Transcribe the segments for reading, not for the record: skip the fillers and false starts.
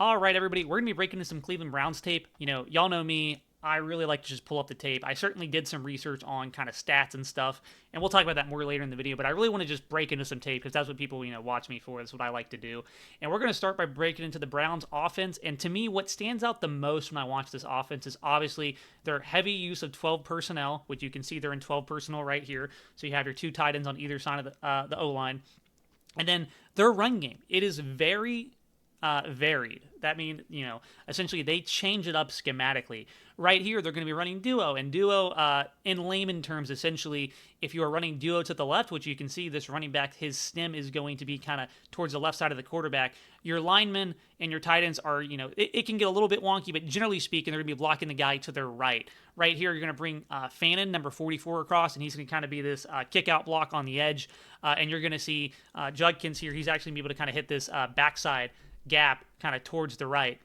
All right, everybody, we're going to be breaking into some Cleveland Browns tape. Y'all know me. I really like to just pull up the tape. I certainly did some research on kind of stats and stuff, and we'll talk about that more later in the video, but I really want to just break into some tape because that's what people, watch me for. That's what I like to do. And we're going to start by breaking into the Browns offense, and to me, what stands out the most when I watch this offense is obviously their heavy use of 12 personnel, which you can see they're in 12 personnel right here. So you have your two tight ends on either side of the O-line. And then their run game. It is very varied. That means, essentially they change it up schematically. Right here, they're going to be running duo. And duo, in layman terms, essentially, if you are running duo to the left, which you can see this running back, his stem is going to be kind of towards the left side of the quarterback. Your linemen and your tight ends are, it can get a little bit wonky, but generally speaking, they're going to be blocking the guy to their right. Right here, you're going to bring Fannin, number 44, across, and he's going to kind of be this kick-out block on the edge. And you're going to see Judkins here. He's actually going to be able to kind of hit this backside gap kind of towards the right,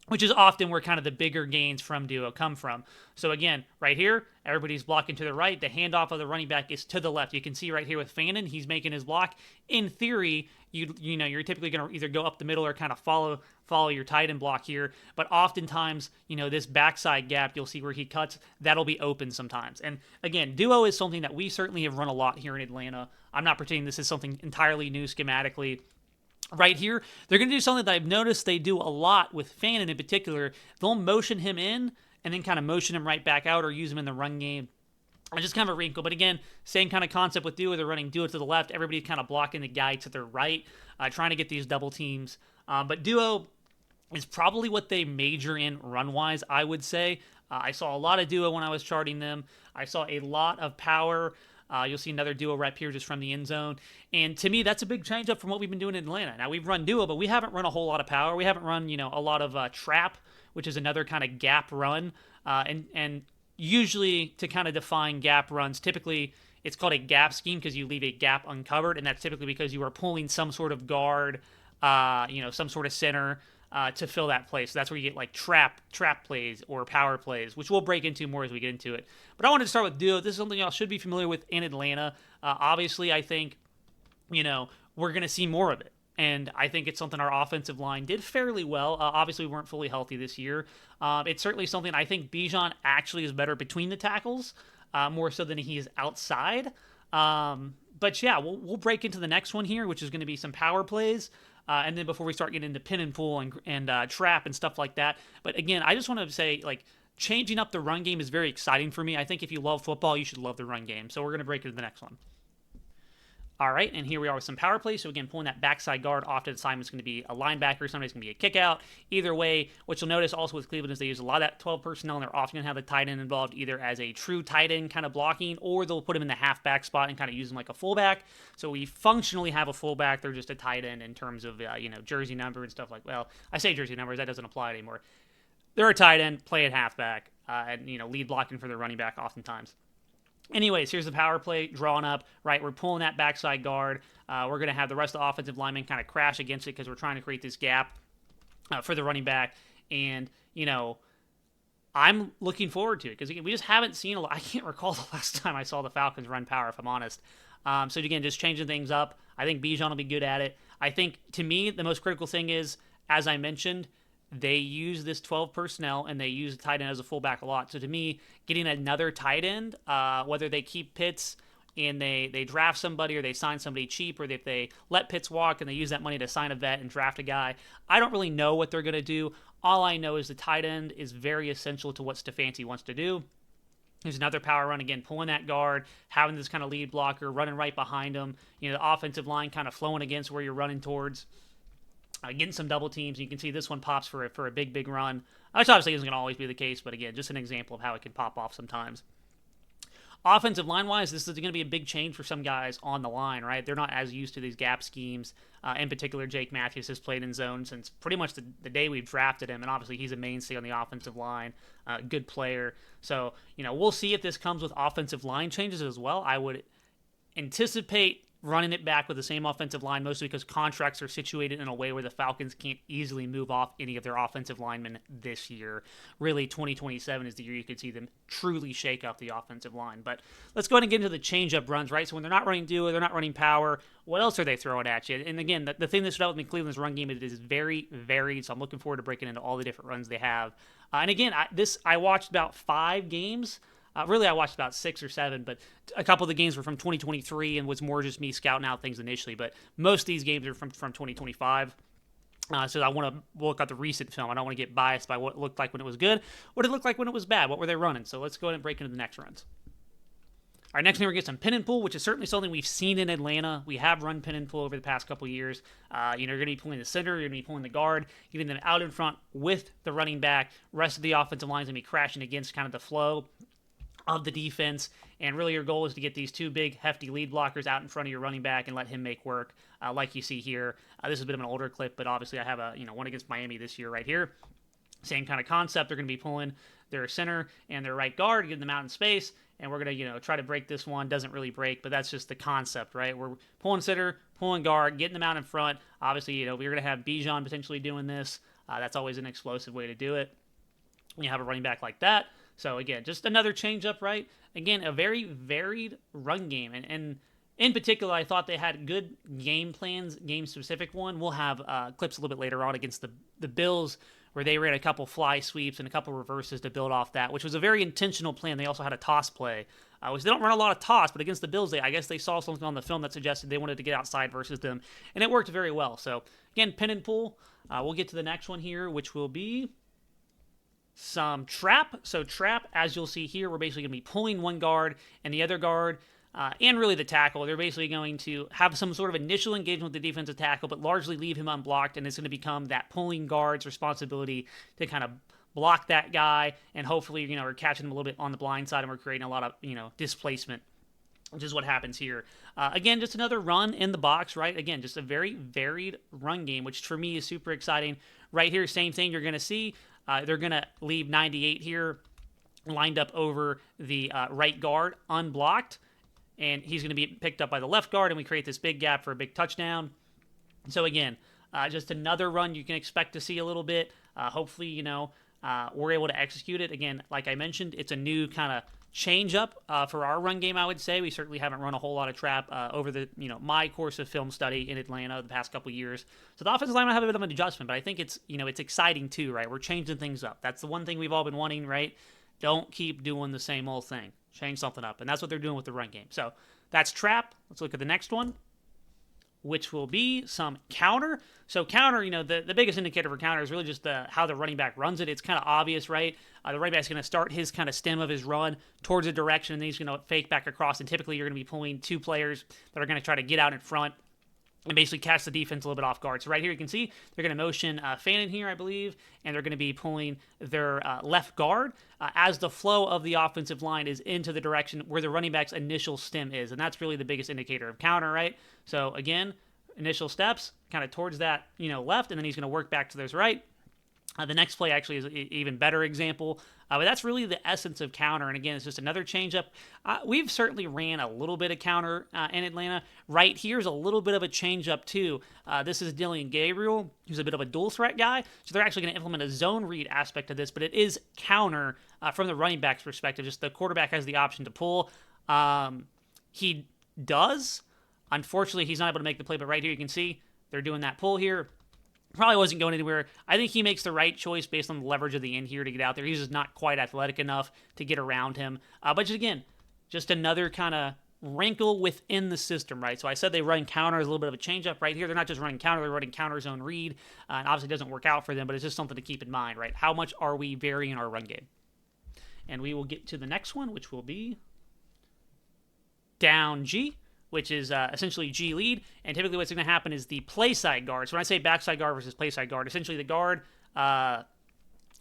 which is often where kind of the bigger gains from duo come from. So again, right here, everybody's blocking to the right. The handoff of the running back is to the left. You can see right here with Fannin, he's making his block. In theory, you're typically going to either go up the middle or kind of follow your tight end block here. But oftentimes, this backside gap, you'll see where he cuts, that'll be open sometimes. And again, duo is something that we certainly have run a lot here in Atlanta. I'm not pretending this is something entirely new schematically. Right here, they're going to do something that I've noticed they do a lot with Fannin in particular. They'll motion him in and then kind of motion him right back out or use him in the run game. It's just kind of a wrinkle. But again, same kind of concept with duo. They're running duo to the left. Everybody's kind of blocking the guy to their right, trying to get these double teams. But duo is probably what they major in run-wise, I would say. I saw a lot of duo when I was charting them. I saw a lot of power. You'll see another duo rep here just from the end zone. And to me, that's a big change up from what we've been doing in Atlanta. Now, we've run duo, but we haven't run a whole lot of power. We haven't run, a lot of trap, which is another kind of gap run. And usually to kind of define gap runs, typically it's called a gap scheme because you leave a gap uncovered. And that's typically because you are pulling some sort of guard, some sort of center, to fill that place. So that's where you get like trap plays or power plays, which we'll break into more as we get into it. But I wanted to start with duo. This is something y'all should be familiar with in Atlanta. Obviously, I think, we're going to see more of it. And I think it's something our offensive line did fairly well. Obviously, we weren't fully healthy this year. It's certainly something I think Bijan actually is better between the tackles, more so than he is outside. But yeah, we'll break into the next one here, which is going to be some power plays. And then before we start getting into pin and pull and trap and stuff like that. But again, I just want to say, changing up the run game is very exciting for me. I think if you love football, you should love the run game. So we're going to break into the next one. All right, and here we are with some power plays. So again, pulling that backside guard off to the side is going to be a linebacker. Somebody's going to be a kick out. Either way, what you'll notice also with Cleveland is they use a lot of that 12 personnel, and they're often going to have the tight end involved either as a true tight end kind of blocking, or they'll put him in the halfback spot and kind of use him like a fullback. So we functionally have a fullback. They're just a tight end in terms of, jersey number and stuff well, I say jersey numbers. That doesn't apply anymore. They're a tight end, play at halfback, and, lead blocking for their running back oftentimes. Anyways, here's the power play drawn up, right? We're pulling that backside guard. We're going to have the rest of the offensive linemen kind of crash against it because we're trying to create this gap for the running back. And, I'm looking forward to it because we just haven't seen a lot. I can't recall the last time I saw the Falcons run power, if I'm honest. So again, just changing things up. I think Bijan will be good at it. I think, to me, the most critical thing is, as I mentioned, they use this 12 personnel, and they use the tight end as a fullback a lot. So to me, getting another tight end, whether they keep Pitts and they draft somebody or they sign somebody cheap, or if they let Pitts walk and they use that money to sign a vet and draft a guy, I don't really know what they're going to do. All I know is the tight end is very essential to what Stefanski wants to do. There's another power run, again, pulling that guard, having this kind of lead blocker, running right behind him. The offensive line kind of flowing against where you're running towards. Getting some double teams. You can see this one pops for a big run. Which obviously isn't going to always be the case, but again, just an example of how it can pop off sometimes. Offensive line-wise, this is going to be a big change for some guys on the line, right? They're not as used to these gap schemes. In particular, Jake Matthews has played in zone since pretty much the day we've drafted him, and obviously he's a mainstay on the offensive line, good player. So, we'll see if this comes with offensive line changes as well. I would anticipate running it back with the same offensive line, mostly because contracts are situated in a way where the Falcons can't easily move off any of their offensive linemen this year. Really, 2027 is the year you could see them truly shake up the offensive line. But let's go ahead and get into the change-up runs, right? So when they're not running duo, they're not running power, what else are they throwing at you? And again, the thing that stood out with me, Cleveland's run game, it is very varied, so I'm looking forward to breaking into all the different runs they have. And again, I watched about 5 games. Really, I watched about 6 or 7, but a couple of the games were from 2023 and was more just me scouting out things initially. But most of these games are from 2025. So I want to look at the recent film. I don't want to get biased by what it looked like when it was good, what it looked like when it was bad, what were they running. So let's go ahead and break into the next runs. All right, next thing we're going to get some pin and pull, which is certainly something we've seen in Atlanta. We have run pin and pull over the past couple of years. You're going to be pulling the center, you're going to be pulling the guard, getting them out in front with the running back. Rest of the offensive line is going to be crashing against kind of the flow of the defense, and really your goal is to get these 2 big hefty lead blockers out in front of your running back and let him make work, like you see here. This is a bit of an older clip, but obviously I have one against Miami this year right here. Same kind of concept. They're going to be pulling their center and their right guard, getting them out in space, and we're going to try to break this one. Doesn't really break, but that's just the concept, right? We're pulling center, pulling guard, getting them out in front. Obviously, we're going to have Bijan potentially doing this. That's always an explosive way to do it when you have a running back like that. So again, just another change-up, right? Again, a very varied run game. And in particular, I thought they had good game plans, game-specific one. We'll have clips a little bit later on against the Bills where they ran a couple fly sweeps and a couple reverses to build off that, which was a very intentional plan. They also had a toss play, which they don't run a lot of toss, but against the Bills, I guess they saw something on the film that suggested they wanted to get outside versus them, and it worked very well. So again, pin and pull. We'll get to the next one here, which will be some trap. So trap, as you'll see here, we're basically going to be pulling one guard and the other guard, and really the tackle. They're basically going to have some sort of initial engagement with the defensive tackle, but largely leave him unblocked, and it's going to become that pulling guard's responsibility to kind of block that guy, and hopefully, we're catching him a little bit on the blind side, and we're creating a lot of, displacement, which is what happens here. Again, just another run in the box, right? Again, just a very varied run game, which for me is super exciting. Right here, same thing you're going to see. They're going to leave 98 here lined up over the right guard, unblocked, and he's going to be picked up by the left guard, and we create this big gap for a big touchdown. So again, just another run you can expect to see a little bit. Hopefully, we're able to execute it. Again, like I mentioned, it's a new kind of change up for our run game, I would say. We certainly haven't run a whole lot of trap over the my course of film study in Atlanta the past couple years. So the offensive line will have a bit of an adjustment, but I think it's it's exciting too, right? We're changing things up. That's the one thing we've all been wanting, right? Don't keep doing the same old thing. Change something up, and that's what they're doing with the run game. So that's trap. Let's look at the next one, which will be some counter. So counter, the biggest indicator for counter is really just how the running back runs it. It's kind of obvious, right? The running back's going to start his kind of stem of his run towards a direction, and then he's going to fake back across, and typically you're going to be pulling 2 players that are going to try to get out in front and basically catch the defense a little bit off guard. So right here you can see they're going to motion Fannin here, I believe, and they're going to be pulling their left guard as the flow of the offensive line is into the direction where the running back's initial stem is, and that's really the biggest indicator of counter, right? So again, initial steps kind of towards that left, and then he's going to work back to his right. The next play actually is an even better example, but that's really the essence of counter. And again, it's just another changeup. We've certainly ran a little bit of counter in Atlanta. Right here's a little bit of a changeup too. This is Dylan Gabriel, who's a bit of a dual threat guy. So they're actually going to implement a zone read aspect of this, but it is counter from the running back's perspective. Just the quarterback has the option to pull. He does. Unfortunately, he's not able to make the play, but right here you can see they're doing that pull here. Probably wasn't going anywhere. I think he makes the right choice based on the leverage of the end here to get out there. He's just not quite athletic enough to get around him. But just again, just another kind of wrinkle within the system, right? So I said they run counter as a little bit of a change-up right here. They're not just running counter, they're running counter zone read. And obviously it doesn't work out for them, but it's just something to keep in mind, right? How much are we varying our run game? And we will get to the next one, which will be down G, which is essentially G lead, and typically what's going to happen is the play side guard. So when I say backside guard versus play side guard, essentially the guard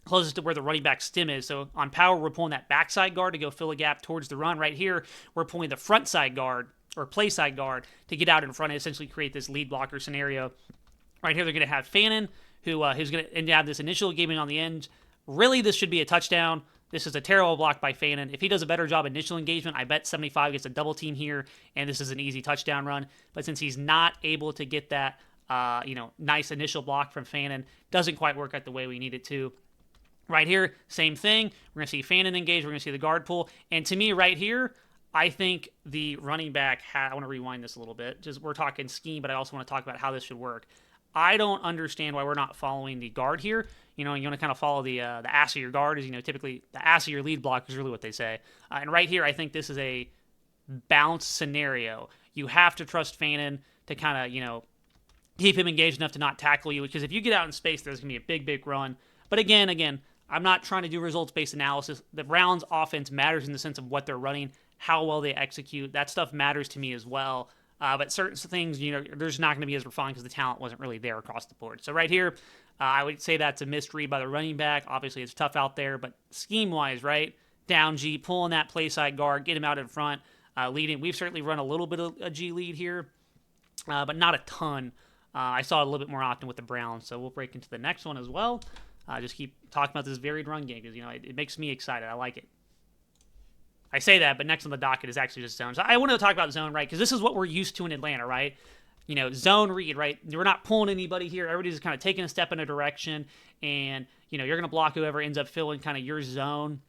closest to where the running back stem is. So on power, we're pulling that backside guard to go fill a gap towards the run. Right here, we're pulling the front side guard or play side guard to get out in front and essentially create this lead blocker scenario. Right here, they're going to have Fannin, who's going to have this initial gaming on the end. Really, this should be a touchdown. This is a terrible block by Fannin. If he does a better job initial engagement, I bet 75 gets a double team here, and this is an easy touchdown run. But since he's not able to get that, nice initial block from Fannin, doesn't quite work out the way we need it to. Right here, same thing. We're going to see Fannin engage. We're going to see the guard pull. And to me, right here, I think the running back, I want to rewind this a little bit. We're talking scheme, but I also want to talk about how this should work. I don't understand why we're not following the guard here. You want to kind of follow the ass of your guard is, typically the ass of your lead block is really what they say. And right here, I think this is a balanced scenario. You have to trust Fannin to kind of, keep him engaged enough to not tackle you, because if you get out in space, there's going to be a big, big run. But again, I'm not trying to do results-based analysis. The Browns' offense matters in the sense of what they're running, how well they execute. That stuff matters to me as well. But certain things, there's not going to be as refined because the talent wasn't really there across the board. So right here, I would say that's a missed read by the running back. Obviously, it's tough out there, but scheme-wise, right? Down G, pulling that play side guard, get him out in front, leading. We've certainly run a little bit of a G lead here, but not a ton. I saw it a little bit more often with the Browns, so we'll break into the next one as well. Just keep talking about this varied run game because, it makes me excited. I like it. I say that, but next on the docket is actually just zone. So I want to talk about zone, right? Because this is what we're used to in Atlanta, right? Zone read, right? We're not pulling anybody here. Everybody's just kind of taking a step in a direction, and, you're going to block whoever ends up filling kind of your zone.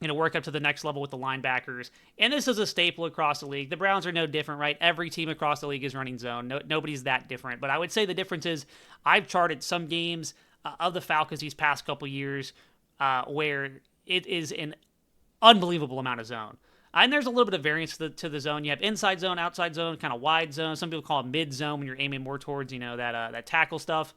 Work up to the next level with the linebackers. And this is a staple across the league. The Browns are no different, right? Every team across the league is running zone. Nobody's that different. But I would say the difference is I've charted some games of the Falcons these past couple years where it is an unbelievable amount of zone. And there's a little bit of variance to the zone. You have inside zone, outside zone, kind of wide zone. Some people call it mid zone when you're aiming more towards, that tackle stuff.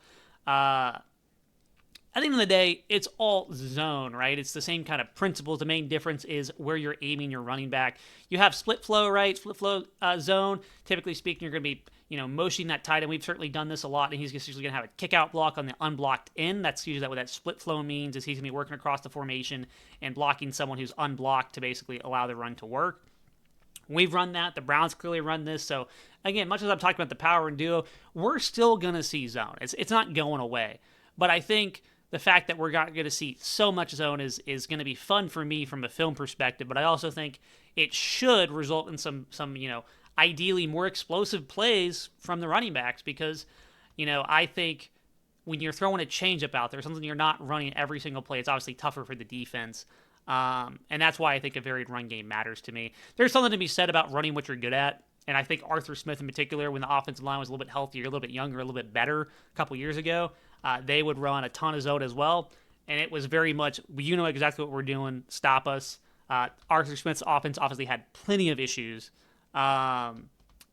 At the end of the day, it's all zone, right? It's the same kind of principles. The main difference is where you're aiming your running back. You have split flow, right? Split flow zone. Typically speaking, you're going to be, motioning that tight end. We've certainly done this a lot, and he's usually going to have a kick-out block on the unblocked end. That's usually what that split flow means, is he's going to be working across the formation and blocking someone who's unblocked to basically allow the run to work. We've run that. The Browns clearly run this. So, again, much as I'm talking about the power and duo, we're still going to see zone. It's not going away. But I think the fact that we're going to see so much zone is going to be fun for me from a film perspective, but I also think it should result in some ideally more explosive plays from the running backs because, I think when you're throwing a changeup out there, something you're not running every single play, it's obviously tougher for the defense. And that's why I think a varied run game matters to me. There's something to be said about running what you're good at. And I think Arthur Smith in particular, when the offensive line was a little bit healthier, a little bit younger, a little bit better a couple years ago, they would run a ton of zone as well. And it was very much, exactly what we're doing, stop us. Arthur Smith's offense obviously had plenty of issues. But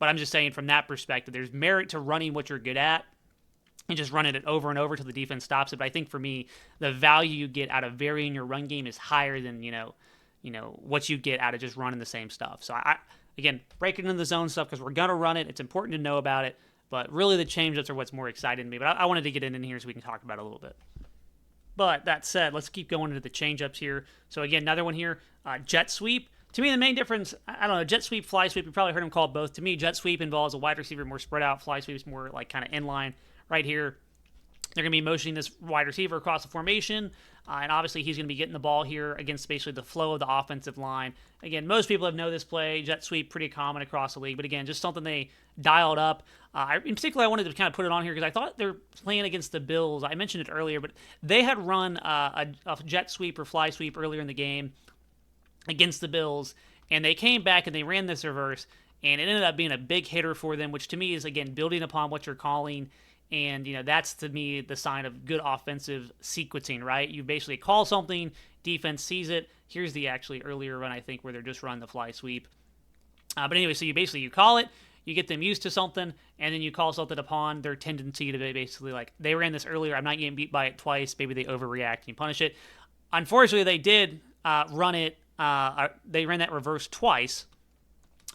I'm just saying from that perspective, there's merit to running what you're good at and just running it over and over till the defense stops it. But I think for me, the value you get out of varying your run game is higher than, what you get out of just running the same stuff. So Again, breaking into the zone stuff because we're going to run it. It's important to know about it. But really the change-ups are what's more exciting to me. But I wanted to get in here so we can talk about it a little bit. But that said, let's keep going into the change-ups here. So again, another one here, jet sweep. To me, the main difference, I don't know, jet sweep, fly sweep, you probably heard them called both. To me, jet sweep involves a wide receiver more spread out. Fly sweep is more like kind of inline. Right here, they're going to be motioning this wide receiver across the formation. And obviously, he's going to be getting the ball here against basically the flow of the offensive line. Again, most people have know this play. Jet sweep, pretty common across the league. But again, just something they dialed up. In particular, I wanted to kind of put it on here because I thought they're playing against the Bills. I mentioned it earlier, but they had run a jet sweep or fly sweep earlier in the game against the Bills. And they came back and they ran this reverse. And it ended up being a big hitter for them, which to me is, again, building upon what you're calling. And, that's to me the sign of good offensive sequencing, right? You basically call something, defense sees it. Here's the actually earlier run, I think, where they're just running the fly sweep. But anyway, so you call it, you get them used to something, and then you call something upon their tendency to be basically like, they ran this earlier, I'm not getting beat by it twice, maybe they overreact and you punish it. Unfortunately, they did run it, they ran that reverse twice,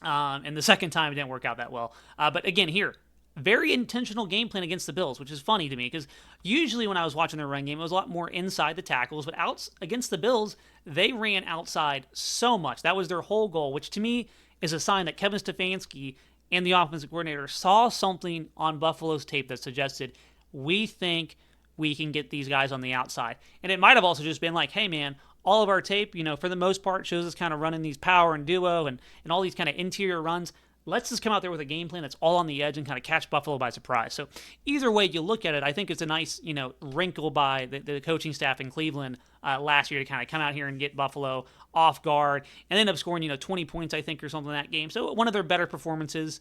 and the second time it didn't work out that well. But again, here, very intentional game plan against the Bills, which is funny to me because usually when I was watching their run game, it was a lot more inside the tackles, but against the Bills, they ran outside so much. That was their whole goal, which to me is a sign that Kevin Stefanski and the offensive coordinator saw something on Buffalo's tape that suggested, we think we can get these guys on the outside. And it might have also just been like, hey man, all of our tape, for the most part, shows us kind of running these power and duo and all these kind of interior runs. Let's just come out there with a game plan that's all on the edge and kind of catch Buffalo by surprise. So either way you look at it, I think it's a nice, wrinkle by the coaching staff in Cleveland last year to kind of come out here and get Buffalo off guard and end up scoring, 20 points, I think, or something in that game. So one of their better performances.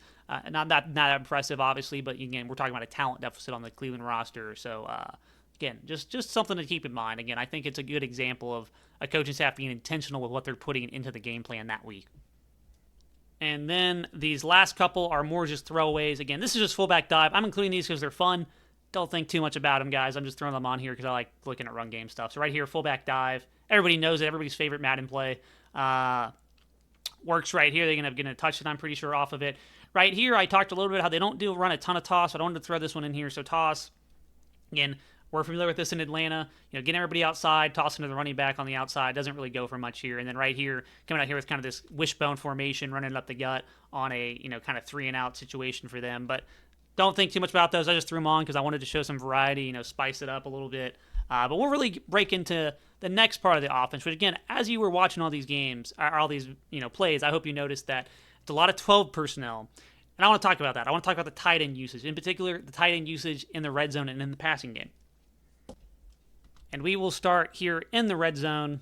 Not impressive, obviously, but again, we're talking about a talent deficit on the Cleveland roster. So again, just something to keep in mind. Again, I think it's a good example of a coaching staff being intentional with what they're putting into the game plan that week. And then these last couple are more just throwaways. Again, this is just fullback dive. I'm including these because they're fun. Don't think too much about them, guys. I'm just throwing them on here because I like looking at run game stuff. So right here, fullback dive. Everybody knows it. Everybody's favorite Madden play. Works right here. They're going to get a touchdown, I'm pretty sure, off of it. Right here, I talked a little bit how they don't run a ton of toss. So I don't want to throw this one in here. So toss. Again, we're familiar with this in Atlanta. Getting everybody outside, tossing to the running back on the outside doesn't really go for much here. And then right here, coming out here with kind of this wishbone formation, running up the gut on a kind of 3-and-out situation for them. But don't think too much about those. I just threw them on because I wanted to show some variety, spice it up a little bit. But we'll really break into the next part of the offense. Which again, as you were watching all these games, all these plays, I hope you noticed that it's a lot of 12 personnel. And I want to talk about that. I want to talk about the tight end usage, in particular the tight end usage in the red zone and in the passing game. And we will start here in the red zone.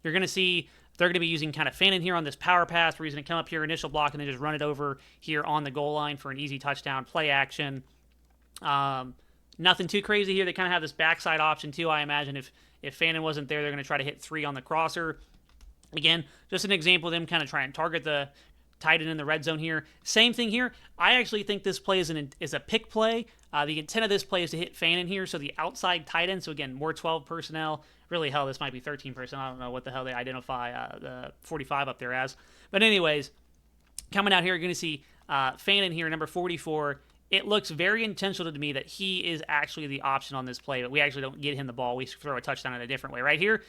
You're going to see they're going to be using kind of fanning here on this power pass where he's going to come up here, initial block, and then just run it over here on the goal line for an easy touchdown, play action. Nothing too crazy here. They kind of have this backside option too. I imagine if Fannin wasn't there, they're going to try to hit 3 on the crosser. Again, just an example of them kind of trying to target the tight end in the red zone here. Same thing here. I actually think this play is a pick play. The intent of this play is to hit Fannin here, so the outside tight end. So again, more 12 personnel. Really, hell, this might be 13 personnel. I don't know what the hell they identify the 45 up there as. But anyways, coming out here, you're going to see Fannin here, number 44. It looks very intentional to me that he is actually the option on this play, but we actually don't get him the ball. We throw a touchdown in a different way. Right here,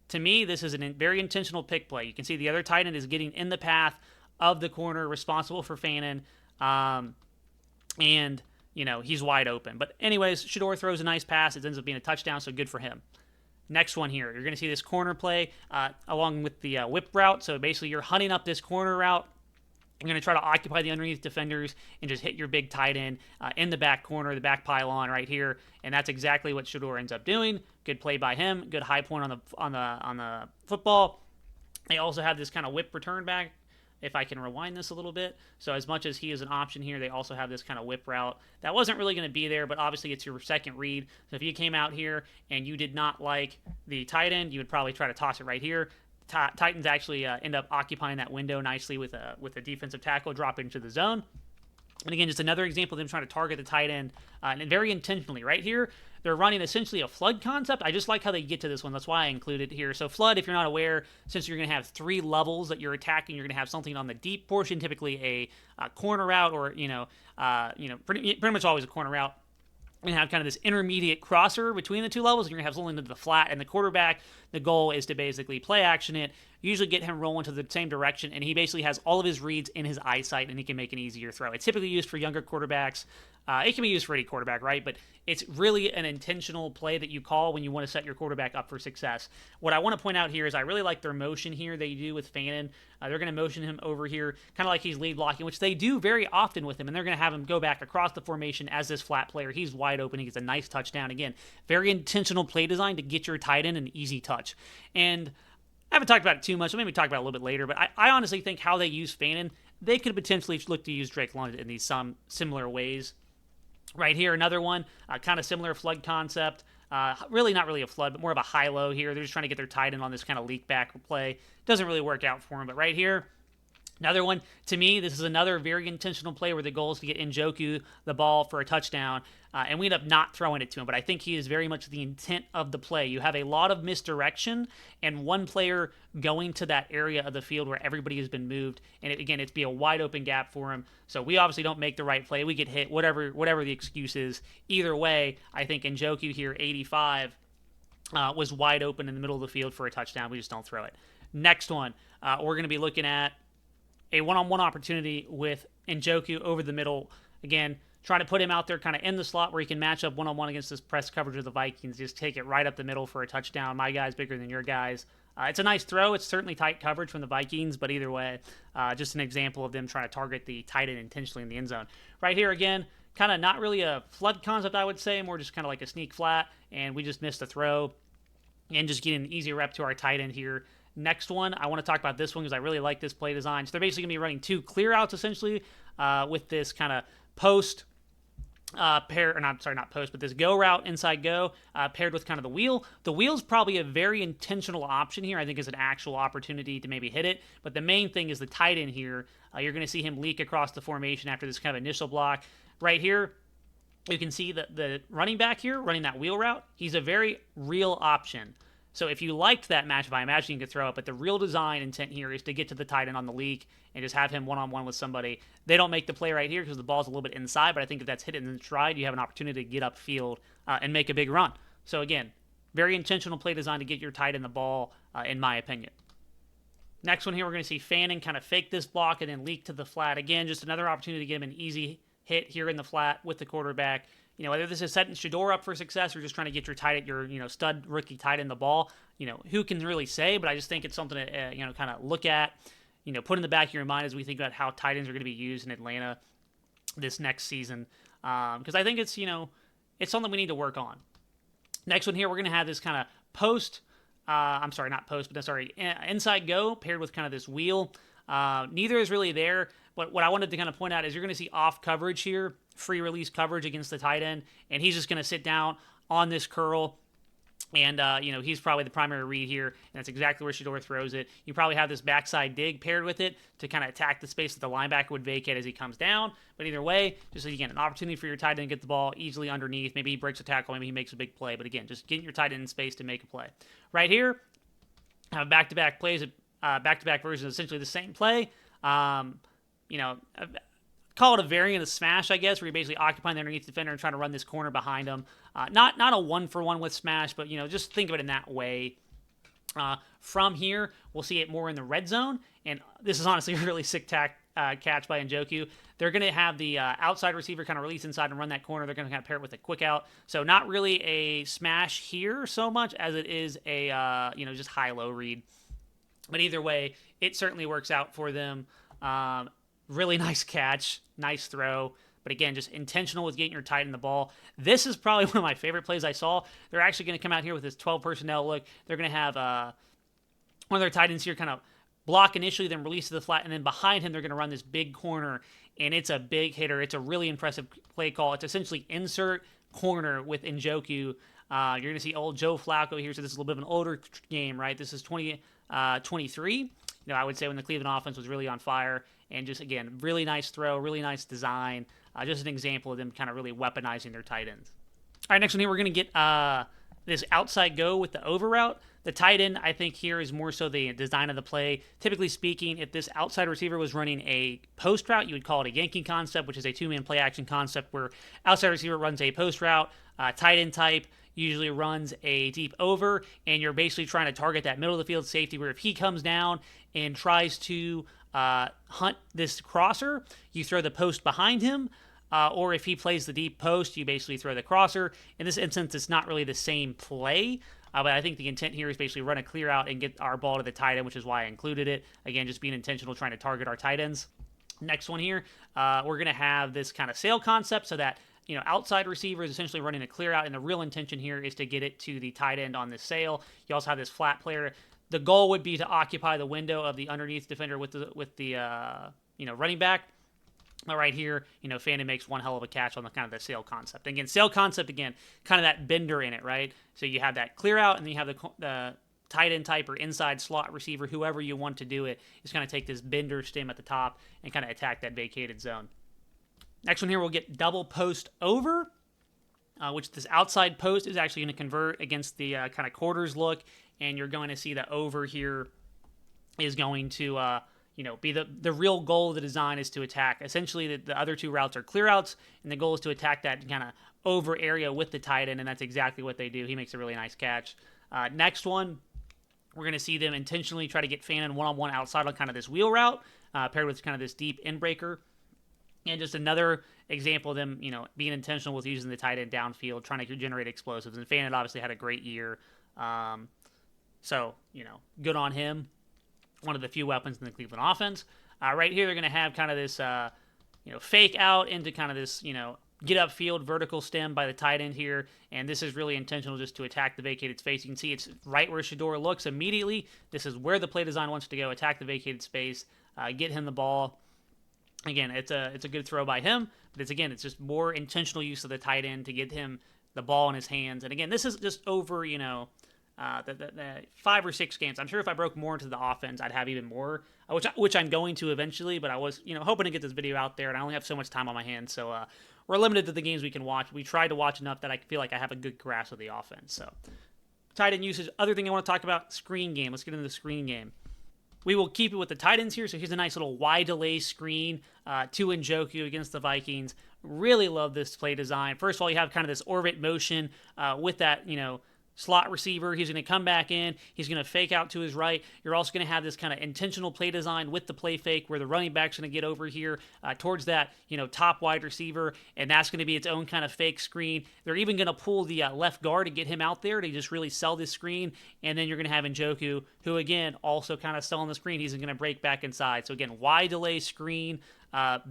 to me, this is a very intentional pick play. You can see the other tight end is getting in the path of the corner responsible for Fannin, and he's wide open. But anyways, Shedeur throws a nice pass. It ends up being a touchdown, so good for him. Next one here, you're going to see this corner play along with the whip route. So basically, you're hunting up this corner route. You're going to try to occupy the underneath defenders and just hit your big tight end in the back corner, the back pylon right here, and that's exactly what Shedeur ends up doing. Good play by him. Good high point on the football. They also have this kind of whip return back. If I can rewind this a little bit. So as much as he is an option here, they also have this kind of whip route. That wasn't really going to be there, but obviously it's your second read. So if you came out here and you did not like the tight end, you would probably try to toss it right here. Titans actually end up occupying that window nicely with a defensive tackle dropping into the zone. And again, just another example of them trying to target the tight end and very intentionally. Right here, they're running essentially a flood concept. I just like how they get to this one. That's why I included it here. So flood, if you're not aware, since you're going to have 3 levels that you're attacking, you're going to have something on the deep portion, typically a corner route or, pretty much always a corner route. You're going to have kind of this intermediate crosser between the 2 levels. And you're going to have something to the flat and the quarterback. The goal is to basically play action it, usually get him rolling to the same direction, and he basically has all of his reads in his eyesight, and he can make an easier throw. It's typically used for younger quarterbacks. It can be used for any quarterback, right? But it's really an intentional play that you call when you want to set your quarterback up for success. What I want to point out here is I really like their motion here they do with Fannin. They're going to motion him over here, kind of like he's lead blocking, which they do very often with him, and they're going to have him go back across the formation as this flat player. He's wide open. He gets a nice touchdown. Again, very intentional play design to get your tight end an easy touch. And I haven't talked about it too much, so maybe talk about it a little bit later, but I honestly think how they use Fannin, they could potentially look to use Drake London in these some similar ways. Right here, another one, kind of similar flood concept. Really not really a flood, but more of a high-low here. They're just trying to get their tight end on this kind of leak back play. Doesn't really work out for him, but right here, another one, to me, this is another very intentional play where the goal is to get Njoku the ball for a touchdown, and we end up not throwing it to him, but I think he is very much the intent of the play. You have a lot of misdirection and one player going to that area of the field where everybody has been moved, and it'd be a wide open gap for him. So we obviously don't make the right play. We get hit, whatever the excuse is. Either way, I think Njoku here, 85, was wide open in the middle of the field for a touchdown. We just don't throw it. Next one, we're going to be looking at a one-on-one opportunity with Njoku over the middle. Again, trying to put him out there kind of in the slot where he can match up one-on-one against this press coverage of the Vikings. Just take it right up the middle for a touchdown. My guy's bigger than your guy's. It's a nice throw. It's certainly tight coverage from the Vikings, but either way, just an example of them trying to target the tight end intentionally in the end zone. Right here, again, kind of not really a flood concept, I would say, more just kind of like a sneak flat, and we just missed a throw and just getting an easier rep to our tight end here. Next one, I want to talk about this one because I really like this play design. So they're basically going to be running 2 clear outs essentially with this kind of post pair, or not post, but this go route, inside go, paired with kind of the wheel. The wheel's probably a very intentional option here. I think is an actual opportunity to maybe hit it. But the main thing is the tight end here. You're going to see him leak across the formation after this kind of initial block. Right here, you can see the running back here running that wheel route. He's a very real option. So if you liked that matchup, I imagine you could throw it, but the real design intent here is to get to the tight end on the leak and just have him one-on-one with somebody. They don't make the play right here because the ball's a little bit inside, but I think if that's hit in the stride, you have an opportunity to get upfield and make a big run. So again, very intentional play design to get your tight end the ball, in my opinion. Next one here, we're going to see Fanning kind of fake this block and then leak to the flat. Again, just another opportunity to get him an easy hit here in the flat with the quarterback. Whether this is setting Shedeur up for success or just trying to get your stud rookie tight end the ball, who can really say? But I just think it's something to kind of look at, put in the back of your mind as we think about how tight ends are going to be used in Atlanta this next season, because I think it's it's something we need to work on. Next one here, we're going to have this kind of inside go paired with kind of this wheel. Neither is really there, but what I wanted to kind of point out is you're going to see off coverage here, free release coverage against the tight end, and he's just going to sit down on this curl, and he's probably the primary read here, and that's exactly where Shedeur throws it. You probably have this backside dig paired with it to kind of attack the space that the linebacker would vacate as he comes down, but either way, just again, an opportunity for your tight end to get the ball easily underneath. Maybe he breaks a tackle, maybe he makes a big play, but again, just getting your tight end in space to make a play. Right here, have back-to-back plays, back-to-back versions, essentially the same play. Call it a variant of smash, I guess, where you're basically occupying the underneath defender and trying to run this corner behind him. Not a 1-for-1 with smash, but just think of it in that way. From here, we'll see it more in the red zone, and this is honestly a really sick catch by Njoku. They're going to have the outside receiver kind of release inside and run that corner. They're going to kind of pair it with a quick out. So not really a smash here so much as it is a just high-low read. But either way, it certainly works out for them. Really nice catch, nice throw. But again, just intentional with getting your tight end the ball. This is probably one of my favorite plays I saw. They're actually going to come out here with this 12 personnel look. They're going to have one of their tight ends here kind of block initially, then release to the flat, and then behind him they're going to run this big corner, and it's a big hitter. It's a really impressive play call. It's essentially insert corner with Njoku. You're going to see old Joe Flacco here, so this is a little bit of an older game, right? This is 2023. I would say when the Cleveland offense was really on fire, and just, again, really nice throw, really nice design. Just an example of them kind of really weaponizing their tight ends. All right, next one here, we're going to get this outside go with the over route. The tight end, I think, here is more so the design of the play. Typically speaking, if this outside receiver was running a post route, you would call it a Yankee concept, which is a two-man play action concept where outside receiver runs a post route, tight end type usually runs a deep over, and you're basically trying to target that middle of the field safety where if he comes down and tries to hunt this crosser, you throw the post behind him, or if he plays the deep post, you basically throw the crosser. In this instance, it's not really the same play, but I think the intent here is basically run a clear out and get our ball to the tight end, which is why I included it. Again, just being intentional, trying to target our tight ends. Next one here, we're going to have this kind of sail concept so that outside receiver is essentially running a clear out, and the real intention here is to get it to the tight end on this sail. You also have this flat player. The goal would be to occupy the window of the underneath defender with the running back. But right here, Fanning makes one hell of a catch on the kind of the sail concept. Again, sail concept, again, kind of that bender in it, right? So you have that clear out, and then you have the tight end type or inside slot receiver, whoever you want to do it, is going to take this bender stem at the top and kind of attack that vacated zone. Next one here, we'll get double post over, which this outside post is actually going to convert against the kind of quarters look, and you're going to see that over here is going to be the real goal of the design is to attack. Essentially, the other two routes are clear outs, and the goal is to attack that kind of over area with the tight end, and that's exactly what they do. He makes a really nice catch. Next one, we're going to see them intentionally try to get Fannin one-on-one outside on kind of this wheel route, paired with kind of this deep end breaker. And just another example of them, being intentional with using the tight end downfield, trying to generate explosives. And Fannin obviously had a great year. So, good on him. One of the few weapons in the Cleveland offense. Right here, they're going to have kind of this, fake out into kind of this, get upfield vertical stem by the tight end here. And this is really intentional just to attack the vacated space. You can see it's right where Shedeur looks immediately. This is where the play design wants to go. Attack the vacated space, get him the ball. Again, it's a good throw by him, but it's just more intentional use of the tight end to get him the ball in his hands. And again, this is just over, the 5 or 6 games. I'm sure if I broke more into the offense, I'd have even more, which I'm going to eventually, but I was, hoping to get this video out there, and I only have so much time on my hands, so we're limited to the games we can watch. We try to watch enough that I feel like I have a good grasp of the offense. So, tight end usage. Other thing I want to talk about, screen game. Let's get into the screen game. We will keep it with the tight ends here. So here's a nice little wide delay screen to Njoku against the Vikings. Really love this play design. First of all, you have kind of this orbit motion with that, slot receiver. He's going to come back in. He's going to fake out to his right. You're also going to have this kind of intentional play design with the play fake where the running back's going to get over here towards that, top wide receiver, and that's going to be its own kind of fake screen. They're even going to pull the left guard to get him out there to just really sell this screen, and then you're going to have Njoku, who, again, also kind of selling the screen. He's going to break back inside. So, again, wide delay screen.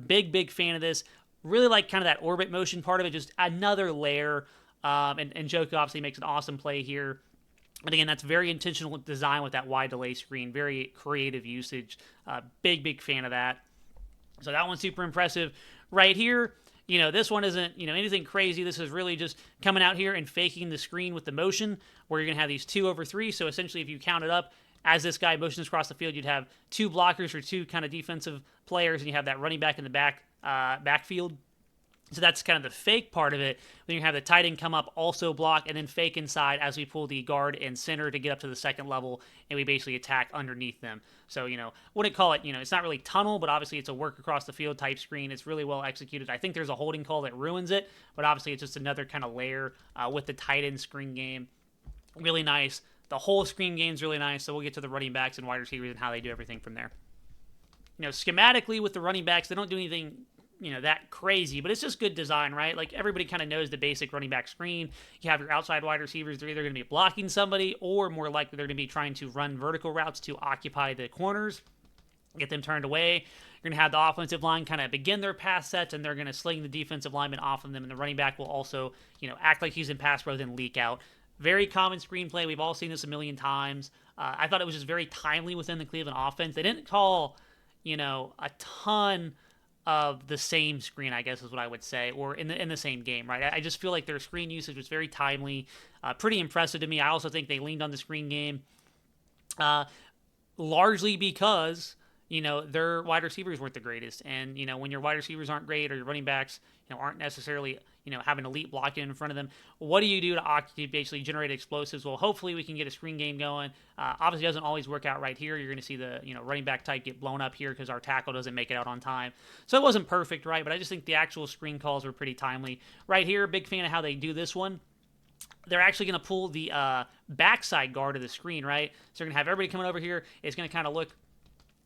Big fan of this. Really like kind of that orbit motion part of it, just another layer. And Njoku obviously makes an awesome play here. But again, that's very intentional design with that wide delay screen. Very creative usage. Big fan of that. So that one's super impressive. Right here, this one isn't, anything crazy. This is really just coming out here and faking the screen with the motion where you're going to have these 2 over 3. So essentially, if you count it up, as this guy motions across the field, you'd have 2 blockers or 2 kind of defensive players, and you have that running back in the backfield. So that's kind of the fake part of it. Then you have the tight end come up, also block, and then fake inside as we pull the guard and center to get up to the second level, and we basically attack underneath them. So, wouldn't call it, it's not really tunnel, but obviously it's a work across the field type screen. It's really well executed. I think there's a holding call that ruins it, but obviously it's just another kind of layer with the tight end screen game. Really nice. The whole screen game is really nice, so we'll get to the running backs and wide receivers and how they do everything from there. Schematically with the running backs, they don't do anything that crazy, but it's just good design, right? Like everybody kind of knows the basic running back screen. You have your outside wide receivers. They're either going to be blocking somebody or more likely they're going to be trying to run vertical routes to occupy the corners, get them turned away. You're going to have the offensive line kind of begin their pass sets, and they're going to sling the defensive lineman off of them, and the running back will also, act like he's in pass pro, then leak out. Very common screenplay. We've all seen this a million times. I thought it was just very timely within the Cleveland offense. They didn't call, a ton of the same screen, I guess is what I would say, or in the same game, right? I just feel like their screen usage was very timely, pretty impressive to me. I also think they leaned on the screen game, largely because their wide receivers weren't the greatest, and when your wide receivers aren't great or your running backs aren't necessarily having elite blocking in front of them, what do you do to basically generate explosives? Well, hopefully we can get a screen game going. Obviously, it doesn't always work out right here. You're going to see the running back type get blown up here because our tackle doesn't make it out on time. So it wasn't perfect, right? But I just think the actual screen calls were pretty timely. Right here, big fan of how they do this one. They're actually going to pull the backside guard of the screen, right? So they're going to have everybody coming over here. It's going to kind of look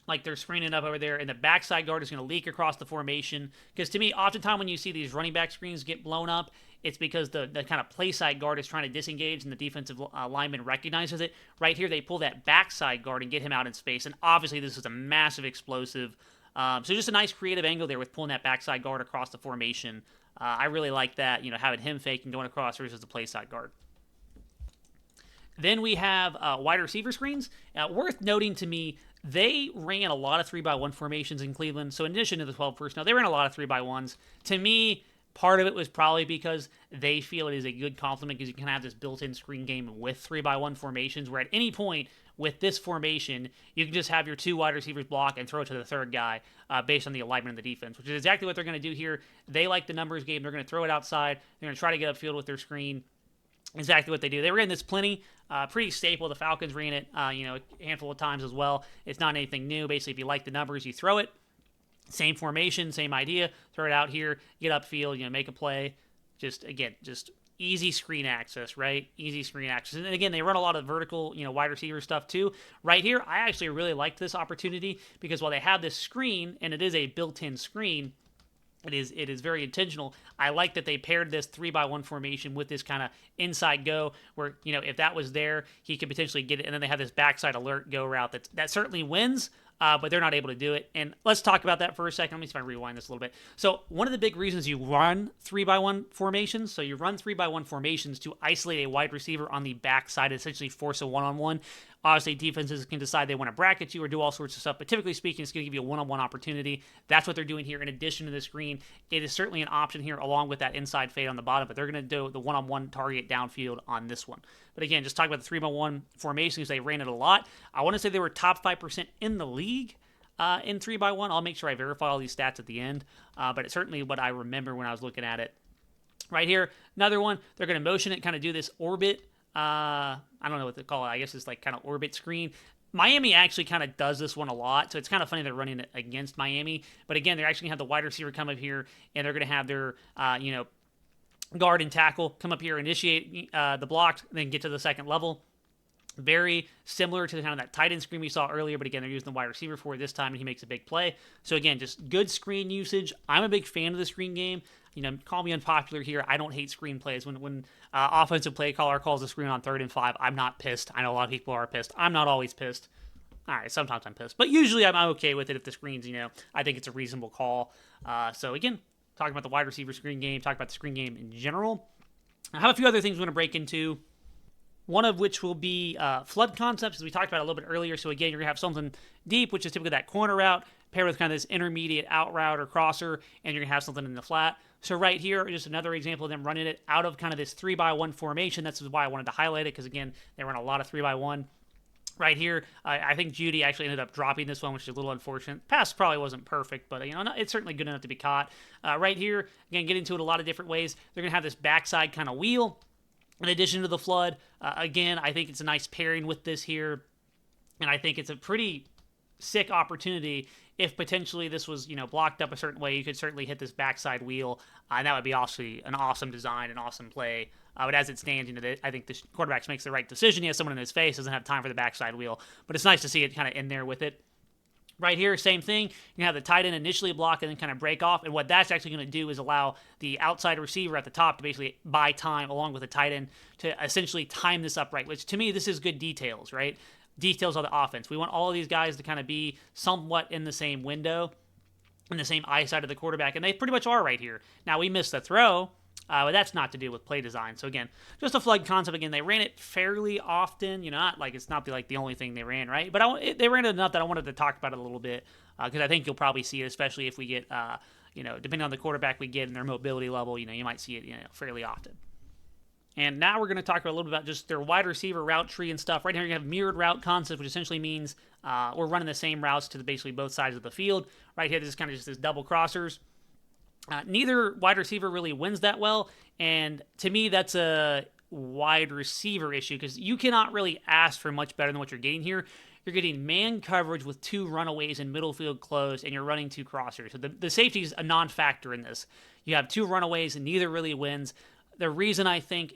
like they're screening up over there, and the backside guard is going to leak across the formation. Because to me, oftentimes when you see these running back screens get blown up, it's because the kind of play side guard is trying to disengage, and the defensive lineman recognizes it. Right here, they pull that backside guard and get him out in space, and obviously this is a massive explosive. So just a nice creative angle there with pulling that backside guard across the formation. I really like that, having him fake and going across versus the play side guard. Then we have wide receiver screens. Worth noting to me, they ran a lot of 3-by-1 formations in Cleveland. So in addition to the 12 personnel, they ran a lot of 3-by-1s. To me, part of it was probably because they feel it is a good complement because you can have this built-in screen game with 3-by-1 formations where at any point with this formation, you can just have your 2 wide receivers block and throw it to the third guy based on the alignment of the defense, which is exactly what they're going to do here. They like the numbers game. They're going to throw it outside. They're going to try to get upfield with their screen. Exactly what they do. They ran this plenty, pretty staple. The Falcons ran it, a handful of times as well. It's not anything new. Basically, if you like the numbers, you throw it. Same formation, same idea. Throw it out here, get upfield, make a play. Just easy screen access, right? Easy screen access. And again, they run a lot of vertical, wide receiver stuff too. Right here, I actually really liked this opportunity because while they have this screen, and it is a built-in screen, It is very intentional. I like that they paired this 3-by-1 formation with this kind of inside go, where if that was there, he could potentially get it, and then they have this backside alert go route that certainly wins. But they're not able to do it. And let's talk about that for a second. Let me see if I rewind this a little bit. So one of the big reasons you run 3-by-1 formations, so you run 3-by-1 formations to isolate a wide receiver on the backside, essentially force a one-on-one. Obviously, defenses can decide they want to bracket you or do all sorts of stuff, but typically speaking, it's going to give you a one-on-one opportunity. That's what they're doing here in addition to the screen. It is certainly an option here along with that inside fade on the bottom, but they're going to do the one-on-one target downfield on this one. But again, just talk about the 3-by-1 formations. They ran it a lot. I want to say they were top 5% in the league in 3-by-1. I'll make sure I verify all these stats at the end, but it's certainly what I remember when I was looking at it. Right here, another one. They're going to motion it, kind of do this orbit. I don't know what to call it. I guess it's like kind of orbit screen. Miami actually kind of does this one a lot, so it's kind of funny they're running it against Miami. But again, they're actually going to have the wide receiver come up here, and they're going to have their, guard and tackle come up here, initiate the block, then get to the second level. Very similar to kind of that tight end screen we saw earlier, but again, they're using the wide receiver for it this time, and he makes a big play. So again, just good screen usage. I'm a big fan of the screen game. Call me unpopular here. I don't hate screen plays. When offensive play caller calls a screen on 3rd and 5, I'm not pissed. I know a lot of people are pissed. I'm not always pissed. All right, sometimes I'm pissed, but usually I'm okay with it if the screen's, I think it's a reasonable call. So again, talking about the wide receiver screen game, talking about the screen game in general. I have a few other things we're going to break into. One of which will be flood concepts, as we talked about a little bit earlier. So again, you're going to have something deep, which is typically that corner route, paired with kind of this intermediate out route or crosser, and you're going to have something in the flat. So right here, just another example of them running it out of kind of this 3-by-1 formation. That's why I wanted to highlight it, because again, they run a lot of 3-by-1. Right here, I think Judy actually ended up dropping this one, which is a little unfortunate. Pass probably wasn't perfect, but it's certainly good enough to be caught. Right here, again, get into it a lot of different ways. They're going to have this backside kind of wheel. In addition to the flood, again, I think it's a nice pairing with this here, and I think it's a pretty sick opportunity. If potentially this was, blocked up a certain way, you could certainly hit this backside wheel, and that would be obviously an awesome design, an awesome play. But as it stands, I think the quarterback makes the right decision. He has someone in his face, doesn't have time for the backside wheel, but it's nice to see it kind of in there with it. Right here, same thing. You have the tight end initially block and then kind of break off. And what that's actually going to do is allow the outside receiver at the top to basically buy time along with the tight end to essentially time this up right, which to me, this is good details, right? Details of the offense. We want all of these guys to kind of be somewhat in the same window, in the same eyesight of the quarterback. And they pretty much are right here. Now, we missed the throw. But that's not to do with play design. So again, just a flood concept. Again, they ran it fairly often. Not like it's not the only thing they ran, right? But they ran it enough that I wanted to talk about it a little bit because I think you'll probably see it, especially if we get, depending on the quarterback we get and their mobility level, you might see it, fairly often. And now we're going to talk a little bit about just their wide receiver route tree and stuff. Right here, you have mirrored route concept, which essentially means we're running the same routes to basically both sides of the field. Right here, this is kind of just this double crossers. Neither wide receiver really wins that well, and to me, that's a wide receiver issue because you cannot really ask for much better than what you're getting here. You're getting man coverage with 2 runaways and middle field closed, and you're running 2 crossers. So the safety is a non-factor in this. You have 2 runaways, and neither really wins. The reason I think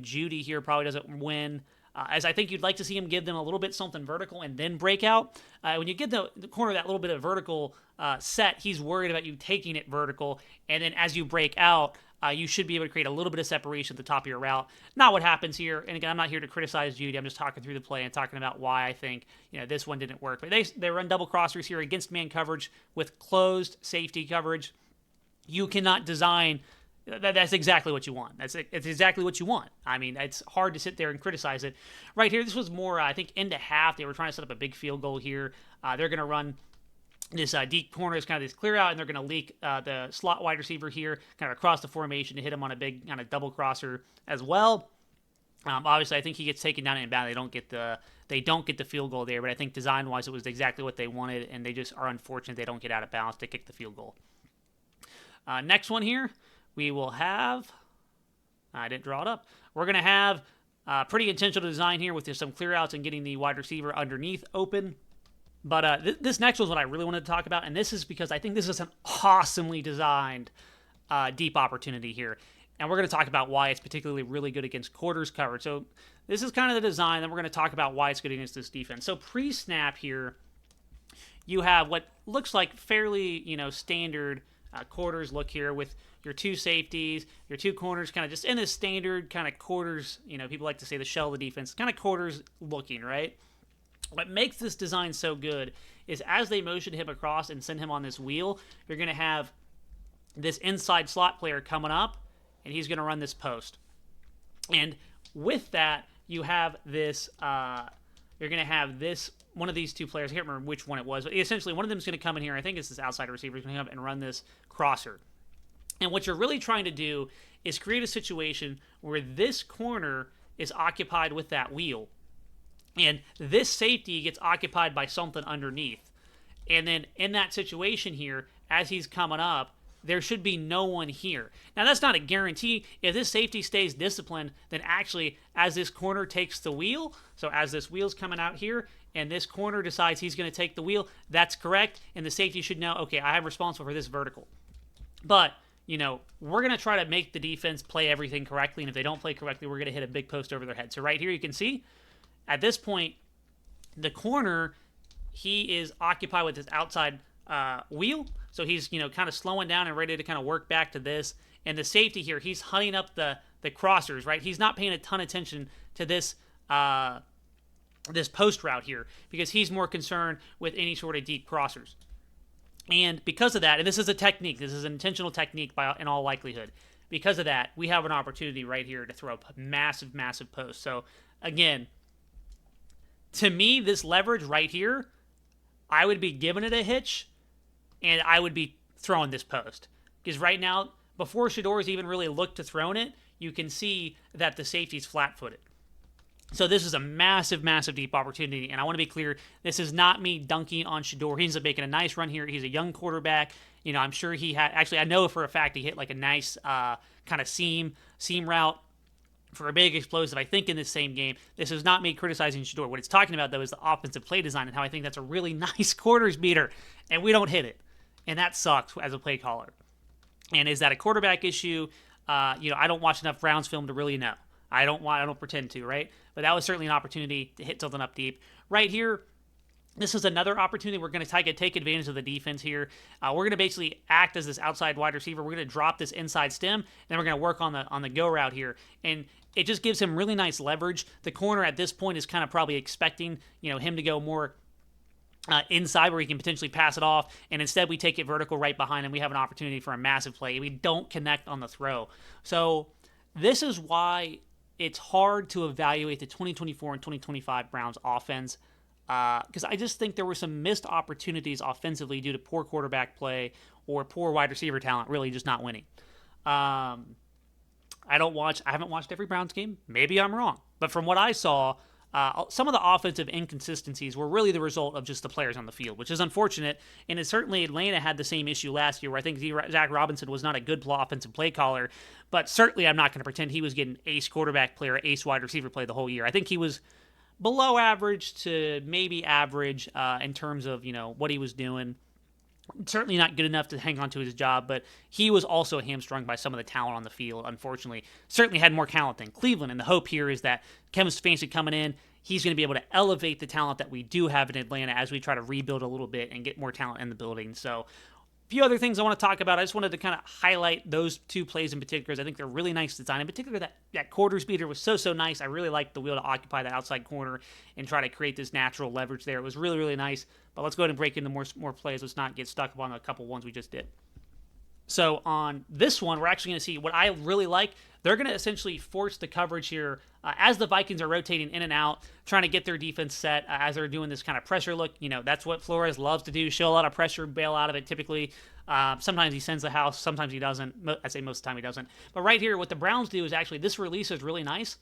Judy here probably doesn't win as I think you'd like to see him give them a little bit something vertical and then break out. When you get the corner that little bit of vertical set, he's worried about you taking it vertical, and then as you break out, you should be able to create a little bit of separation at the top of your route. Not what happens here, and again, I'm not here to criticize Judy. I'm just talking through the play and talking about why I think this one didn't work. But they run double crossers here against man coverage with closed safety coverage. You cannot design. That's exactly what you want. It's exactly what you want. I mean, it's hard to sit there and criticize it. Right here, this was more, I think, into half. They were trying to set up a big field goal here. They're going to run this deep corner is kind of this clear out, and they're going to leak the slot wide receiver here kind of across the formation to hit him on a big kind of double crosser as well. Obviously, I think he gets taken down and inbound. They don't get the field goal there, but I think design-wise, it was exactly what they wanted, and they just are unfortunate they don't get out of bounds to kick the field goal. Next one here. We will have, I didn't draw it up. We're going to have pretty intentional design here with just some clear outs and getting the wide receiver underneath open. But this next one is what I really wanted to talk about, and this is because I think this is an awesomely designed deep opportunity here. And we're going to talk about why it's particularly really good against quarters coverage. So this is kind of the design, then we're going to talk about why it's good against this defense. So pre-snap here, you have what looks like fairly, standard quarters look here with your two safeties, your two corners, kind of just in this standard kind of quarters, people like to say the shell of the defense, kind of quarters looking, right? What makes this design so good is as they motion him across and send him on this wheel, you're going to have this inside slot player coming up, and he's going to run this post. And with that, you have this, you're going to have this, one of these two players, I can't remember which one it was, but essentially one of them is going to come in here, I think it's this outside receiver, is going to come up and run this crosser. And what you're really trying to do is create a situation where this corner is occupied with that wheel, and this safety gets occupied by something underneath. And then in that situation here, as he's coming up, there should be no one here. Now, that's not a guarantee. If this safety stays disciplined, then actually, as this corner takes the wheel, so as this wheel's coming out here, and this corner decides he's going to take the wheel, that's correct, and the safety should know, okay, I'm responsible for this vertical. But, we're going to try to make the defense play everything correctly, and if they don't play correctly, we're going to hit a big post over their head. So right here, you can see, at this point, the corner, he is occupied with his outside wheel, so he's kind of slowing down and ready to kind of work back to this. And the safety here, he's hunting up the crossers, right? He's not paying a ton of attention to this this post route here because he's more concerned with any sort of deep crossers. And because of that, and this is a technique, this is an intentional technique in all likelihood. Because of that, we have an opportunity right here to throw a massive, massive post. So again, to me, this leverage right here, I would be giving it a hitch, and I would be throwing this post. Because right now, before Shedor's even really looked to throwing it, you can see that the safety's flat-footed. So this is a massive, massive deep opportunity, and I want to be clear, this is not me dunking on Shedor. He ends up making a nice run here. He's a young quarterback. I'm sure he had, actually, I know for a fact he hit like a nice kind of seam route for a big explosive, I think, in this same game. This is not me criticizing Shedor. What it's talking about, though, is the offensive play design and how I think that's a really nice quarters beater, and we don't hit it. And that sucks as a play caller. And is that a quarterback issue? I don't watch enough Browns film to really know. I don't pretend to, right? But that was certainly an opportunity to hit something up deep. Right here, this is another opportunity. We're going to take advantage of the defense here. We're going to basically act as this outside wide receiver. We're going to drop this inside stem, and then we're going to work on the go route here. And it just gives him really nice leverage. The corner at this point is kind of probably expecting him to go more inside where he can potentially pass it off, and instead we take it vertical right behind him. We have an opportunity for a massive play. We don't connect on the throw. So this is why it's hard to evaluate the 2024 and 2025 Browns offense because I just think there were some missed opportunities offensively due to poor quarterback play or poor wide receiver talent really just not winning. I haven't watched every Browns game. Maybe I'm wrong. But from what I saw, some of the offensive inconsistencies were really the result of just the players on the field, which is unfortunate. And it certainly Atlanta had the same issue last year where I think Zach Robinson was not a good offensive play caller. But certainly I'm not going to pretend he was getting ace quarterback play or ace wide receiver play the whole year. I think he was below average to maybe average in terms of, what he was doing. Certainly not good enough to hang on to his job, but he was also hamstrung by some of the talent on the field, unfortunately. Certainly had more talent than Cleveland, and the hope here is that Kevin Stefanski coming in, he's going to be able to elevate the talent that we do have in Atlanta as we try to rebuild a little bit and get more talent in the building. So a few other things I want to talk about. I just wanted to kind of highlight those two plays in particular because I think they're really nice design. In particular, that quarters beater was so nice. I really liked the wheel to occupy that outside corner and try to create this natural leverage there. It was really, really nice. But let's go ahead and break into more plays. Let's not get stuck on a couple ones we just did. So on this one, we're actually going to see what I really like. They're going to essentially force the coverage here as the Vikings are rotating in and out, trying to get their defense set as they're doing this kind of pressure look. That's what Flores loves to do, show a lot of pressure, bail out of it typically. Sometimes he sends the house, sometimes he doesn't. I say most of the time he doesn't. But right here, what the Browns do is actually this release is really nice.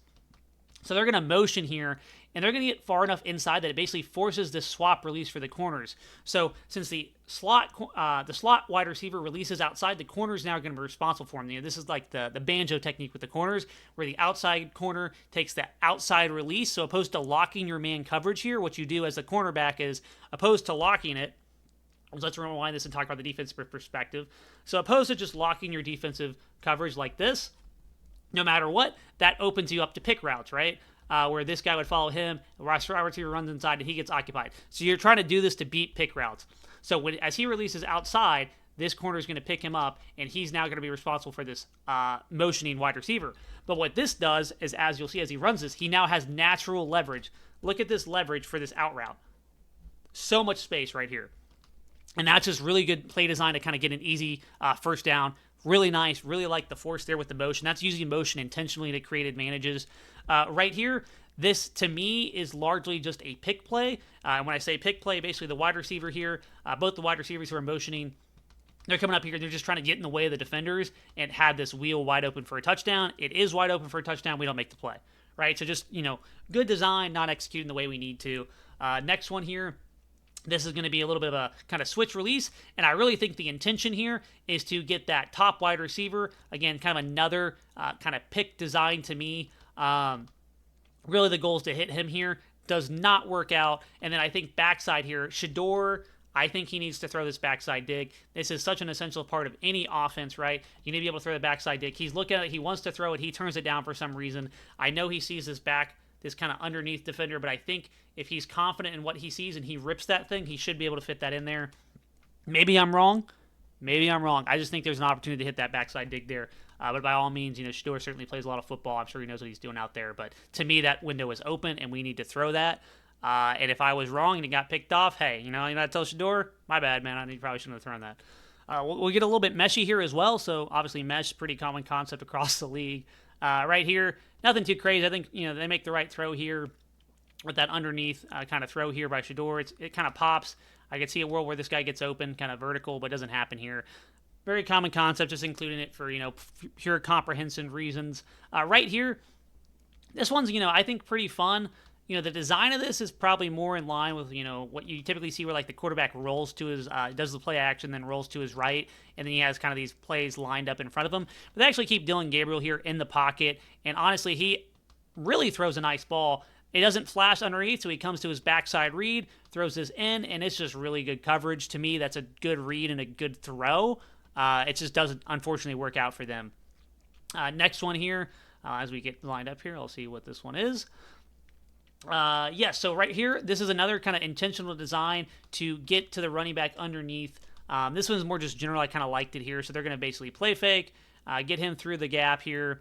So they're going to motion here, and they're going to get far enough inside that it basically forces this swap release for the corners. So since the slot wide receiver releases outside, the corners now are going to be responsible for him. This is like the banjo technique with the corners, where the outside corner takes the outside release. So opposed to locking your man coverage here, what you do as the cornerback is, opposed to locking it, let's rewind this and talk about the defensive perspective. So opposed to just locking your defensive coverage like this, no matter what, that opens you up to pick routes, right? Where this guy would follow him, the wide receiver runs inside, and he gets occupied. So you're trying to do this to beat pick routes. So as he releases outside, this corner is going to pick him up, and he's now going to be responsible for this motioning wide receiver. But what this does is, as you'll see as he runs this, he now has natural leverage. Look at this leverage for this out route. So much space right here. And that's just really good play design to kind of get an easy first down. Really nice. Really like the force there with the motion. That's using motion intentionally to create advantages. Right here, this to me is largely just a pick play. When I say pick play, basically the wide receiver here, both the wide receivers who are motioning, they're coming up here. They're just trying to get in the way of the defenders and had this wheel wide open for a touchdown. It is wide open for a touchdown. We don't make the play, right? So just, good design, not executing the way we need to. Next one here. This is going to be a little bit of a kind of switch release, and I really think the intention here is to get that top wide receiver. Again, kind of another kind of pick design to me. Really the goal is to hit him here. Does not work out. And then I think backside here, Shedeur, I think he needs to throw this backside dig. This is such an essential part of any offense, right? You need to be able to throw the backside dig. He's looking at it. He wants to throw it. He turns it down for some reason. I know he sees this kind of underneath defender, but I think if he's confident in what he sees and he rips that thing, he should be able to fit that in there. Maybe I'm wrong. I just think there's an opportunity to hit that backside dig there. But by all means, Shedeur certainly plays a lot of football. I'm sure he knows what he's doing out there. But to me, that window is open, and we need to throw that. And if I was wrong and he got picked off, hey, you got to tell Shedeur, my bad, man. I probably shouldn't have thrown that. We'll get a little bit meshy here as well. So obviously mesh, pretty common concept across the league. Right here, nothing too crazy. I think, they make the right throw here with that underneath kind of throw here by Shedeur. It kind of pops. I could see a world where this guy gets open, kind of vertical, but it doesn't happen here. Very common concept, just including it for, pure comprehensive reasons. Right here, this one's, I think pretty fun. The design of this is probably more in line with, what you typically see where, like, the quarterback rolls to his, does the play action, then rolls to his right, and then he has kind of these plays lined up in front of him. But they actually keep Dylan Gabriel here in the pocket, and honestly, he really throws a nice ball. It doesn't flash underneath, so he comes to his backside read, throws this in, and it's just really good coverage. To me, that's a good read and a good throw. It just doesn't, unfortunately, work out for them. Next one here, as we get lined up here, I'll see what this one is. So right here, this is another kind of intentional design to get to the running back underneath. This one's more just general. I kind of liked it here. So they're going to basically play fake, get him through the gap here,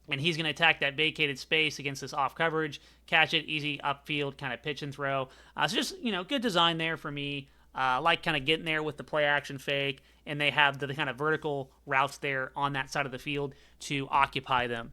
and he's going to attack that vacated space against this off coverage, catch it, easy upfield kind of pitch and throw. So just, good design there for me. Like kind of getting there with the play action fake, and they have the kind of vertical routes there on that side of the field to occupy them.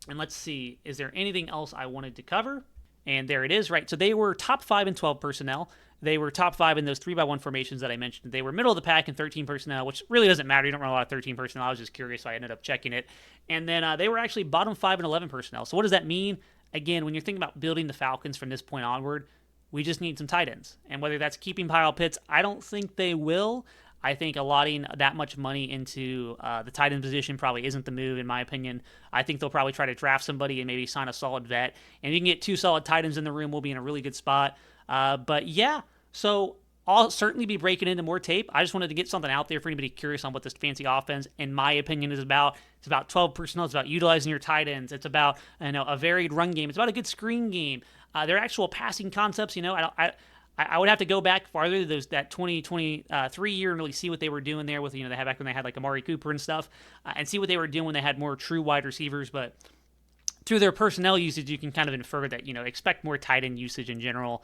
And let's see, is there anything else I wanted to cover? And there it is, right? So they were top 5 in 12 personnel. They were top 5 in those 3x1 formations that I mentioned. They were middle of the pack in 13 personnel, which really doesn't matter. You don't run a lot of 13 personnel. I was just curious, so I ended up checking it. And then they were actually bottom 5 in 11 personnel. So what does that mean? Again, when you're thinking about building the Falcons from this point onward, we just need some tight ends. And whether that's keeping Kyle Pitts, I don't think they will. I think allotting that much money into the tight end position probably isn't the move, in my opinion. I think they'll probably try to draft somebody and maybe sign a solid vet. And if you can get 2 solid tight ends in the room, we'll be in a really good spot. But yeah, so I'll certainly be breaking into more tape. I just wanted to get something out there for anybody curious on what this fancy offense, in my opinion, is about. It's about 12 personnel. It's about utilizing your tight ends. It's about a varied run game. It's about a good screen game. Their actual passing concepts, I would have to go back farther to that 2023 year and really see what they were doing there with, they had back when they had like Amari Cooper and stuff, and see what they were doing when they had more true wide receivers. But through their personnel usage, you can kind of infer that, expect more tight end usage in general.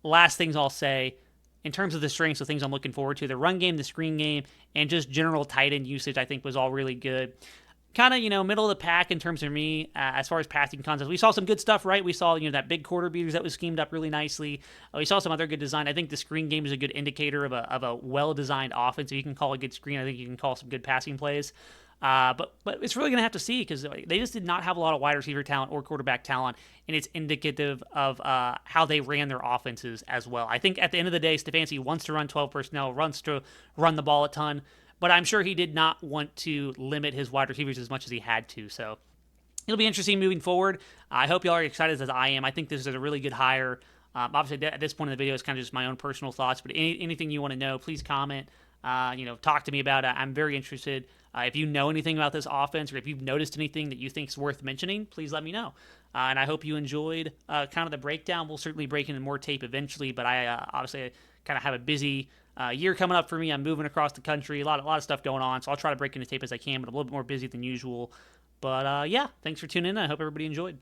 Last things I'll say, in terms of the strengths of things I'm looking forward to, the run game, the screen game, and just general tight end usage, I think was all really good. Kind of, middle of the pack in terms of me as far as passing concepts. We saw some good stuff, right? We saw, that big quarter beaters that was schemed up really nicely. We saw some other good design. I think the screen game is a good indicator of a well-designed offense. If you can call a good screen, I think you can call some good passing plays. But it's really going to have to see, because they just did not have a lot of wide receiver talent or quarterback talent, and it's indicative of how they ran their offenses as well. I think at the end of the day, Stefanski wants to run 12 personnel, wants to run the ball a ton, but I'm sure he did not want to limit his wide receivers as much as he had to. So it'll be interesting moving forward. I hope y'all are excited as I am. I think this is a really good hire. Obviously, at this point in the video, it's kind of just my own personal thoughts, but anything you want to know, please comment. Talk to me about it. I'm very interested. If you know anything about this offense, or if you've noticed anything that you think is worth mentioning, please let me know. And I hope you enjoyed kind of the breakdown. We'll certainly break into more tape eventually, but I obviously kind of have a busy Year coming up for me. I'm moving across the country. A lot of stuff going on. So I'll try to break into tape as I can, but I'm a little bit more busy than usual. But yeah, thanks for tuning in. I hope everybody enjoyed.